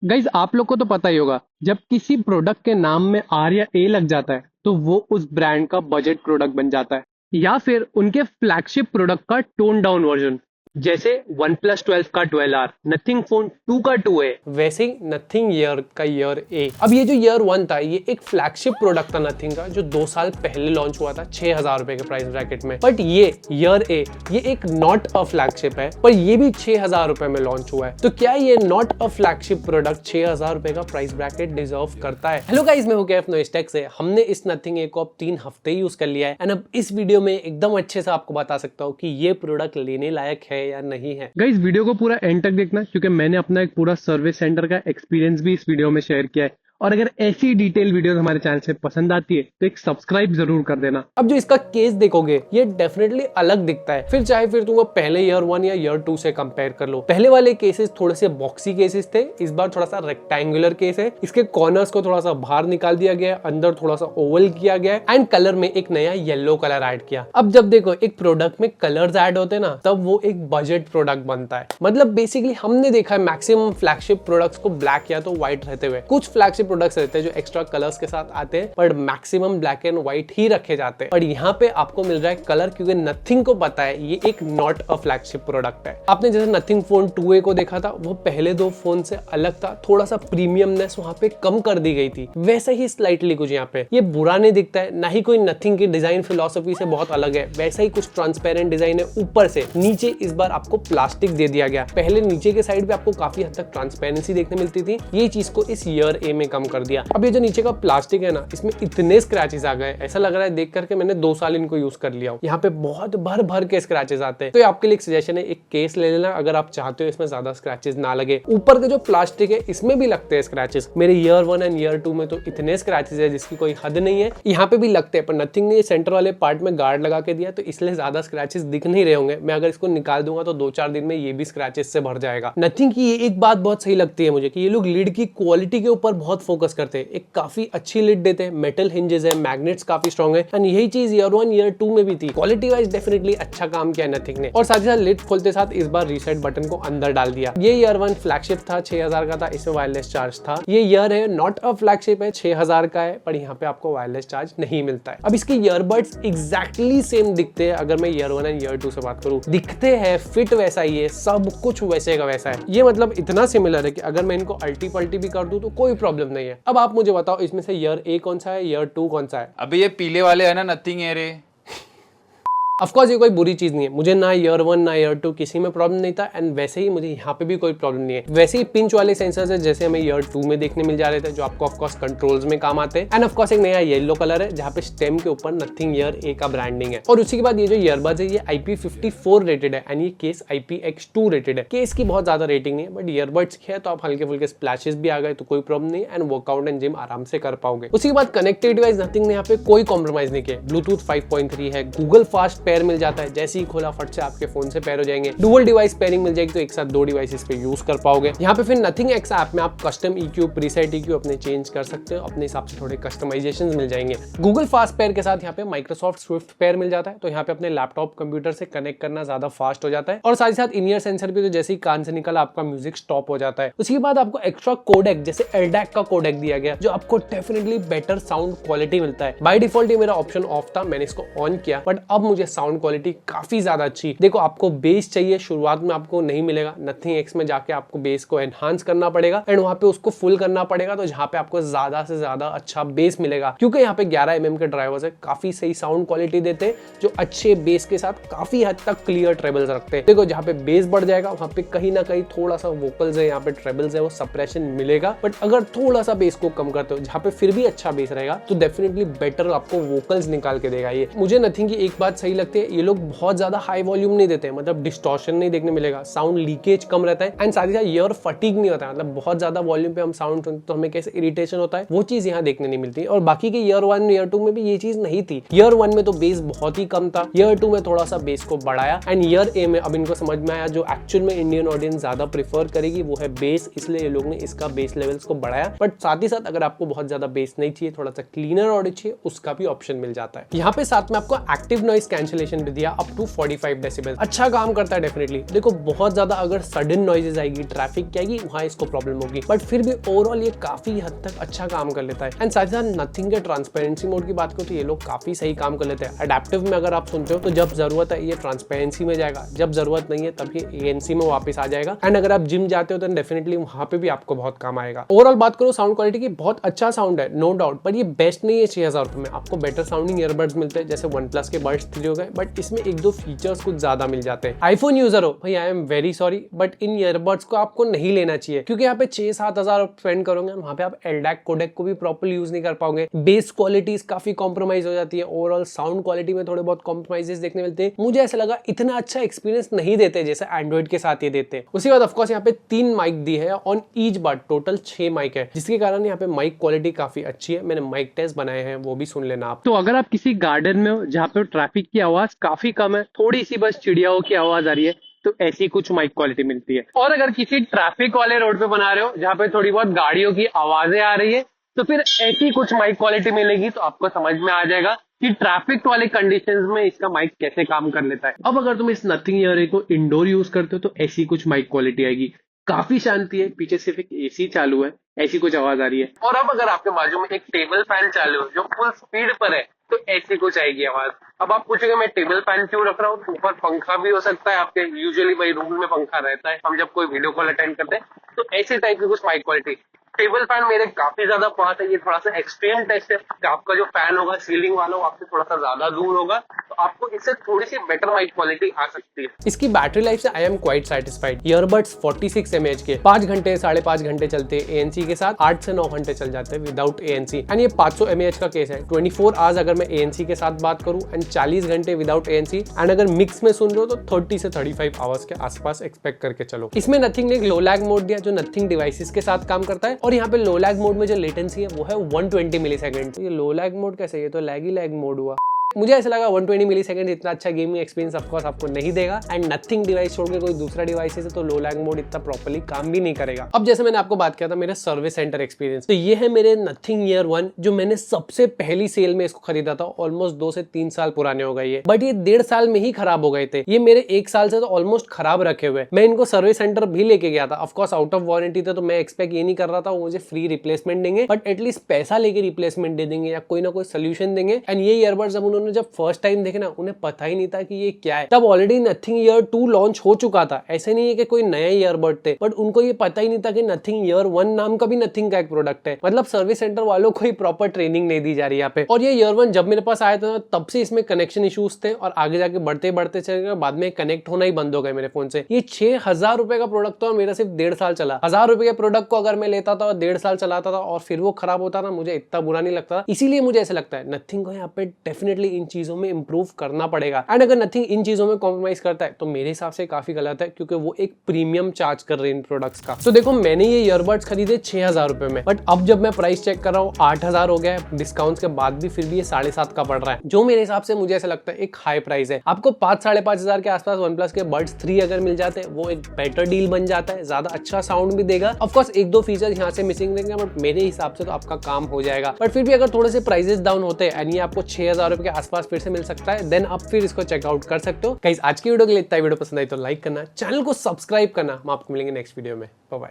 Guys आप लोग को तो पता ही होगा, जब किसी प्रोडक्ट के नाम में आर या ए लग जाता है तो वो उस ब्रांड का बजट प्रोडक्ट बन जाता है, या फिर उनके फ्लैगशिप प्रोडक्ट का टोन डाउन वर्जन। जैसे वन प्लस 12 का 12R, नथिंग फोन 2 का 2A, वैसे ही नथिंग ईयर का ईयर ए। अब ये जो ईयर 1 था, ये एक फ्लैगशिप प्रोडक्ट था नथिंग का, जो 2 साल पहले लॉन्च हुआ था 6,000 रुपए के प्राइस ब्रैकेट में। बट ये ईयर ए, ये एक नॉट अ फ्लैगशिप है, पर ये भी 6,000 रुपए में लॉन्च हुआ है। तो क्या ये नॉट अ फ्लैगशिप प्रोडक्ट 6,000 रुपए का प्राइस ब्रैकेट डिजर्व करता है? हेलो गाइस, मैं हूं केएफ नोइसटेक से। हमने इस नथिंग ए को अब 3 हफ्ते यूज कर लिया है, एंड अब इस वीडियो में एकदम अच्छे से आपको बता सकता हूँ कि ये प्रोडक्ट लेने लायक है या नहीं है। गाइस वीडियो को पूरा एंड तक देखना, क्योंकि मैंने अपना एक पूरा सर्विस सेंटर का एक्सपीरियंस भी इस वीडियो में शेयर किया है। और अगर ऐसी डिटेल वीडियोस हमारे चैनल से पसंद आती है तो एक सब्सक्राइब जरूर कर देना। अब जो इसका केस देखोगे, ये डेफिनेटली अलग दिखता है। फिर तुम वो पहले ईयर 1 या ईयर 2 से कंपेयर कर लो। पहले वाले केसेस थोड़े से बॉक्सी केसेस थे, इस बार थोड़ा सा रेक्टेंगुलर केस है। इसके कॉर्नर्स को थोड़ा सा बाहर निकाल दिया गया है, अंदर थोड़ा सा ओवल किया गया है, एंड कलर में एक नया येलो कलर ऐड किया। अब जब देखो एक प्रोडक्ट में कलर्स ऐड होते हैं ना, तब वो एक बजट प्रोडक्ट बनता है। मतलब बेसिकली हमने देखा है मैक्सिमम फ्लैगशिप प्रोडक्ट्स को ब्लैक या तो व्हाइट रहते हुए, कुछ फ्लैगशिप प्रोडक्ट्स रहते हैं जो एक्स्ट्रा कलर्स के साथ आते हैं, पर मैक्सिमम ब्लैक एंड व्हाइट ही रखे जाते हैं। पर यहाँ पे आपको मिल रहा है कलर, क्योंकि नथिंग को पता है ये एक नॉट अ फ्लैगशिप प्रोडक्ट है। आपने जैसे नथिंग फोन 2A को देखा था, वो पहले 2 फोन से अलग था, थोड़ा सा प्रीमियमनेस वहां पे कम कर दी गई थी। वैसे ही स्लाइटली कुछ यहाँ पे ये बुरा नहीं दिखता है, ना ही कोई नथिंग की डिजाइन फिलोसफी से बहुत अलग है। वैसा ही कुछ ट्रांसपेरेंट डिजाइन है ऊपर से नीचे। इस बार आपको प्लास्टिक दे दिया गया। पहले नीचे के साइड पे आपको काफी हद तक ट्रांसपेरेंसी देखने मिलती थी, ये चीज को इस ईयर ए में कम कर दिया। अब ये जो नीचे का प्लास्टिक है ना, इसमें इतने स्क्रैचेस आ गए, ऐसा लग रहा है देख करके मैंने 2 साल इनको यूज कर लिया हूं। यहाँ पे बहुत भर भर के स्क्रैचेस आते हैं। तो आपके लिए एक सजेशन है, एक केस ले लेना अगर आप चाहते हो इसमें ज्यादा स्क्रैचेस ना लगे। ऊपर के जो प्लास्टिक है इसमें भी लगते हैं स्क्रैचेस। मेरे ईयर 1 एंड ईयर 2 में तो इतने स्क्रैचेस है जिसकी कोई हद नहीं है। यहाँ पे भी लगते हैं, पर नथिंग ने सेंटर वाले पार्ट में गार्ड लगा के दिया, तो इसलिए ज्यादा स्क्रैचेस दिख नहीं रहे होंगे। मैं अगर इसको निकाल दूंगा तो 2-4 दिन में ये भी स्क्रैचेस से भर जाएगा। नथिंग की ये एक बात बहुत सही लगती है मुझे, कि ये लोग लीड की क्वालिटी के ऊपर बहुत फोकस करते हैं। एक काफी अच्छी लीड देते हैं, मेटल हिंजेस है, मैग्नेट्स काफी स्ट्रॉन्ग है, एंड यही चीज ईयर 1 ईयर 2 में भी थी। क्वालिटी वाइज डेफिनेटली अच्छा काम किया नथिंग ने। और साथ ही साथ लिड खोलते साथ इस बार रीसेट बटन को अंदर डाल दिया। ये ईयर 1 फ्लैगशिप था, 6,000 का था, इसमें वायरलेस चार्ज था। ये ईयर है नॉट अ फ्लैगशिप है, 6,000 का है, पर यहाँ पे आपको वायरलेस चार्ज नहीं मिलता है। अब इसके ईयरबड्स एग्जैक्टली सेम दिखते हैं। अगर मैं ईयर 1 एंड ईयर 2 से बात करूं, दिखते हैं, फिट वैसा ही है, सब कुछ वैसे का वैसा है। ये मतलब इतना सिमिलर है कि अगर मैं इनको अल्टी पल्टी भी कर दूं तो कोई प्रॉब्लम नहीं है। अब आप मुझे बताओ, इसमें से ईयर ए कौन सा है, ईयर 2 कौन सा है? अबे ये पीले वाले है ना, नथिंग एयर है। ऑफकोर्स ये कोई बुरी चीज नहीं है, मुझे ना ईयर 1 ना ईयर 2 किसी में प्रॉब्लम नहीं था, एंड वैसे ही मुझे यहाँ पे भी कोई प्रॉब्लम नहीं है। वैसे ही पिंच वाले सेंसर्स है जैसे हमें ईयर 2 में देखने मिल जा रहे थे, जो आपको ऑफकोर्स कंट्रोल्स में काम आते हैं। एंड ऑफकोर्स एक नया येलो कलर है जहाँ पे स्टेम के ऊपर नथिंग ईयर ए का ब्रांडिंग है। और उसी के बाद ये जो ईयरबड्स है ये IP54 रेटेड है, एंड ये केस IPX2 रेटेड है। केस की बहुत ज्यादा रेटिंग नहीं है, बट ईयरबड्स की है, तो आप हल्के फुल्के स्प्लैशेस भी आ गए तो कोई प्रॉब्लम नहीं है, एंड वर्कआउट एंड जिम आराम से कर पाओगे। उसी के बाद कनेक्टिविटी वाइज नथिंग ने यहाँ पे कोई कॉम्प्रोमाइज नहीं किया। ब्लूटूथ 5.3 है, गूगल फास्ट पेयर मिल जाता है, ही खोला फट से आपके फोन से पेयर हो जाएंगे। डुअल डिवाइस पेयरिंग मिल जाएगी, तो एक साथ 2 डिवाइसेस पे यूज कर पाओगे। यहाँ पे फिर नथिंग एक्स ऐप में आप कस्टम EQ, प्रीसेट EQ अपने चेंज कर सकते हो, अपने हिसाब से थोड़े कस्टमाइजेशंस मिल जाएंगे। गूगल फास्ट पेयर के साथ यहाँ पे माइक्रोसॉफ्ट स्विफ्ट पेयर मिल जाता है, तो यहाँ पे अपने लैपटॉप कंप्यूटर से कनेक्ट करना ज्यादा फास्ट हो जाता है। और साथ ही साथ इन ईयर सेंसर भी, तो जैसे ही कान से निकला आपका म्यूजिक स्टॉप हो जाता है। उसके बाद आपको एक्स्ट्रा कोडेक जैसे एलडैक का कोडेक दिया गया, जो आपको डेफिनेटली बेटर साउंड क्वालिटी मिलता है। बाय डिफॉल्ट ये मेरा ऑप्शन ऑफ था, मैंने इसको ऑन किया, बट अब मुझे साउंड क्वालिटी काफी ज्यादा अच्छी। देखो आपको बेस चाहिए, शुरुआत में आपको नहीं मिलेगा। नथिंग एक्स में जाके आपको बेस को एनहांस करना पड़ेगा, एंड वहां पे उसको फुल करना पड़ेगा, तो जहां पे आपको ज्यादा से ज्यादा अच्छा बेस मिलेगा। क्योंकि यहाँ पे 11 mm के ड्राइवर्स है, काफी सही साउंड क्वालिटी देते हैं, जो अच्छे बेस के साथ काफी हद तक क्लियर ट्रेबल्स रखते हैं। देखो जहाँ पे बेस बढ़ जाएगा वहां पे कहीं ना कहीं थोड़ा सा वोकल्स है, यहाँ पे ट्रेबल्स है, वो सप्रेशन मिलेगा। बट अगर थोड़ा सा बेस को कम करते हो, जहाँ पे फिर भी अच्छा बेस रहेगा, तो डेफिनेटली बेटर आपको वोकल्स निकाल के देगा। ये मुझे नथिंग की एक बात सही लगती है, ये लोग बहुत ज्यादा हाई वॉल्यूम नहीं देते, मतलब डिस्टॉर्शन नहीं देखने मिलेगा, साउंड लीकेज कम रहता है, एंड साथ ही साथ ईयर फटीग नहीं होता है। मतलब बहुत ज्यादा वॉल्यूम पे हम साउंड सुनते तो हमें कैसे इरिटेशन होता है, वो चीज यहाँ देखने नहीं मिलती। और बाकी के ईयर 1 ईयर 2 में भी ये चीज नहीं थी। ईयर 1 में तो बेस बहुत ही कम था, ईयर 2 में थोड़ा सा बेस को बढ़ाया, एंड ईयर ए में अब इनको समझ में आया जो एक्चुअल में इंडियन ऑडियंस ज्यादा प्रीफर करेगी वो है बेस, इसलिए ये लोग ने इसका बेस लेवल्स को बढ़ाया। बट साथ ही साथ अगर आपको बहुत ज्यादा बेस नहीं चाहिए, थोड़ा सा क्लीनर ऑडियो चाहिए, उसका भी ऑप्शन मिल जाता है। यहाँ पे साथ में आपको एक्टिव नॉइस कैंसिलेशन भी दिया अप टू 45 डेसिबल। अच्छा काम करता है डेफिनेटली। देखो बहुत ज्यादा अगर सडन नॉइजेस आएगी, ट्रैफिक की आएगी, वहां इसको प्रॉब्लम होगी, बट फिर भी ओवरऑल ये काफी हद तक अच्छा काम कर लेता है। एंड साथ ही साथ नथिंग के ट्रांसपेरेंसी मोड की बात करो तो ये लोग काफी सही काम कर लेते हैं। अडेप्टिव में अगर आप सुनते हो तो जब जरूरत है ये ट्रांसपेरेंसी में जाएगा, जब जरूरत नहीं है तब ये ANC में वापस आ जाएगा। एंड अगर आप जिम जाते हो तो डेफिनेटली वहां पे भी आपको बहुत काम आएगा। ओवरऑल बात करो साउंड क्वालिटी की, बहुत अच्छा साउंड है नो डाउट, पर ये बेस्ट नहीं है। 6000 रुपए में आपको बेटर साउंडिंग ईयरबड्स मिलते हैं जैसे OnePlus के बड्स 3 हो गए, बट इसमें एक दो फीचर्स कुछ ज्यादा मिल जाते हैं। आईफोन यूजर हो भाई, I am very sorry, but in earbuds को आपको नहीं लेना चाहिए, क्योंकि यहाँ पे 6-7 हजार स्पेंड करोगे, वहां पे आप LDAC कोडेक को भी प्रॉपर्ली यूज नहीं कर पाओगे। बेस क्वालिटी काफी कॉम्प्रोमाइज हो जाती है, ओवरऑल साउंड क्वालिटी में थोड़े बहुत कॉम्प्रोमाइजेस देखने मिलते हैं। मुझे ऐसा लगा इतना अच्छा एक्सपीरियंस नहीं देते जैसे एंड्रॉइड के साथ ये देते हैं। उसके बाद ऑफकोर्स यहाँ पे 3 माइक दी है on each bud, total 6 mic है, जिसके कारण यहाँ पे माइक क्वालिटी काफी अच्छी है। मैंने माइक टेस्ट बनाए हैं, वो भी सुन लेना आप। तो अगर आप किसी गार्डन में हो जहाँ पे ट्रैफिक की आवाज काफी कम है, थोड़ी सी बस चिड़ियाओं की आवाज आ रही है, तो ऐसी कुछ माइक क्वालिटी मिलती है। और अगर किसी ट्रैफिक वाले रोड पे बना रहे हो जहाँ पे थोड़ी बहुत गाड़ियों की आवाजें आ रही है, तो फिर ऐसी कुछ माइक क्वालिटी मिलेगी, तो आपको समझ में आ जाएगा कि ट्रैफिक वाले कंडीशंस में इसका माइक कैसे काम कर लेता है। अब अगर तुम इस नथिंग ईयर को इंडोर यूज करते हो तो ऐसी कुछ माइक क्वालिटी आएगी। काफी शांति है, पीछे सिर्फ एक AC चालू है, ऐसी कुछ आवाज आ रही है। और अब अगर आपके बाजू में एक टेबल फैन चालू है जो फुल स्पीड पर है, तो ऐसी कुछ आएगी आवाज। अब आप पूछेंगे मैं टेबल फैन क्यों रख रहा हूँ, ऊपर पंखा भी हो सकता है आपके, यूजुअली भाई रूम में पंखा रहता है, हम जब कोई वीडियो कॉल अटेंड करते हैं तो ऐसे टाइप की कुछ माइक क्वालिटी। टेबल फैन मेरे काफी ज्यादा पास है, ये थोड़ा सा एक्सट्रीम टेस्ट है कि आपका जो फैन होगा सीलिंग वाला वो आपसे थोड़ा सा ज्यादा दूर होगा, तो आपको इससे थोड़ी सी बेटर माइक क्वालिटी आ सकती है। इसकी बैटरी लाइफ से I am quite satisfied. Earbuds 46 mAh के 5 घंटे 5.5 घंटे चलते हैं ANC के साथ, 8 से 9 घंटे चल जाते हैं विदाउट ANC। एंड ये 500 mAh का केस है। 24 आवर्स अगर मैं ANC के साथ बात करूं, एंड 40 घंटे विदाउट ANC। एंड अगर मिक्स में सुन रहे हो तो 30 से 35 आवर्स के आसपास एक्सपेक्ट करके चलो। इसमें नथिंग ने एक लो लैग मोड दिया जो नथिंग डिवाइसेस के साथ काम करता है, और यहाँ पे लो लैग मोड में जो लेटेंसी है वो है 120 मिलीसेकंड। ये लो लैग मोड कैसे, ये तो लैगी लैग मोड हुआ। मुझे ऐसा लगा 120 मिलीसेकंड इतना अच्छा गेमिंग एक्सपीरियंस ऑफकोर्स आपको नहीं देगा। एंड नथिंग डिवाइस छोड़ के कोई दूसरा डिवाइस है तो लो लैग मोड इतना प्रॉपर्ली काम भी नहीं करेगा। अब जैसे मैंने आपको बात किया था मेरे सर्विस सेंटर एक्सपीरियंस, तो ये है मेरे नथिंग ईयर 1 जो मैंने सबसे पहली सेल में इसको खरीदा था। ऑलमोस्ट 2 से 3 साल पुराने हो गए ये, बट ये 1.5 साल में ही खराब हो गए थे। ये मेरे 1 साल से तो ऑलमोस्ट खराब रखे हुए। मैं इनको सर्विस सेंटर भी लेके गया था, ऑफकोर्स आउट ऑफ वारंटी थे, तो मैं एक्सपेक्ट ये नहीं कर रहा था वो मुझे फ्री रिप्लेसमेंट देंगे, बट एटलीस्ट पैसा लेके रिप्लेसमेंट दे देंगे या कोई ना कोई सोल्यूशन देंगे। एंड ये ईयरबड्स जब उन्होंने जब फर्स्ट टाइम देखे ना, उन्हें पता ही नहीं था कि ये क्या है। तब ऑलरेडी नथिंग ईयर 2 लॉन्च हो चुका था। ऐसे नहीं है कि कोई नया ईयरबड थे, बट उनको ये पता ही नहीं था कि नथिंग ईयर 1 नाम का भी नथिंग का एक प्रोडक्ट है। मतलब सर्विस सेंटर वालों को ही प्रॉपर ट्रेनिंग नहीं दी जा रही यहाँ पे। और ये ईयर 1 जब मेरे पास आया था तब से इसमें कनेक्शन इश्यूज थे, और आगे जाके बढ़ते बढ़ते चले गए, बाद में कनेक्ट होना ही बंद हो गए मेरे फोन से। ये 6000 रुपए का प्रोडक्ट था और मेरा सिर्फ 1.5 साल चला। 1000 रुपए के प्रोडक्ट को अगर मैं लेता था और 1.5 साल चलाता था और फिर वो खराब होता ना, मुझे इतना बुरा नहीं लगता। इसीलिए मुझे ऐसा लगता है नथिंग को यहाँ पे डेफिनेटली इन चीजों में इंप्रूव करना पड़ेगा। एंड अगर नथिंग इन चीजों में कॉम्प्रोमाइज करता है तो मेरे हिसाब से काफी गलत है, क्योंकि वो एक प्रीमियम चार्ज कर रहे हैं इन प्रोडक्ट्स का। तो देखो मैंने ये ईयरबड्स खरीदे 6000 रुपए में, बट अब जब मैं प्राइस चेक कर रहा हूँ 8000 हो गया है। डिस्काउंट के बाद भी फिर भी ये 7.5 का पड़ रहा है, जो मेरे हिसाब से मुझे ऐसा लगता है एक हाई प्राइस है। आपको 5-5.5 हजार के आसपास OnePlus के बड्स 3 अगर मिल जाते हैं, वो एक बेटर डील बन जाता है, ज्यादा अच्छा साउंड भी देगा। ऑफकोर्स 1-2 फीचर यहाँ से मिसिंग देंगे, बट मेरे हिसाब से तो आपका काम हो जाएगा। बट फिर भी अगर थोड़े से प्राइसेस डाउन होते हैं एंड ये आपको 6000 रुपए के आसपास फिर से मिल सकता है, देन आप फिर इसको चेकआउट कर सकते हो। गाइस आज की वीडियो के लिए इतना, वीडियो पसंद आई तो लाइक करना, चैनल को सब्सक्राइब करना। हम आपको मिलेंगे नेक्स्ट वीडियो में। Bye bye.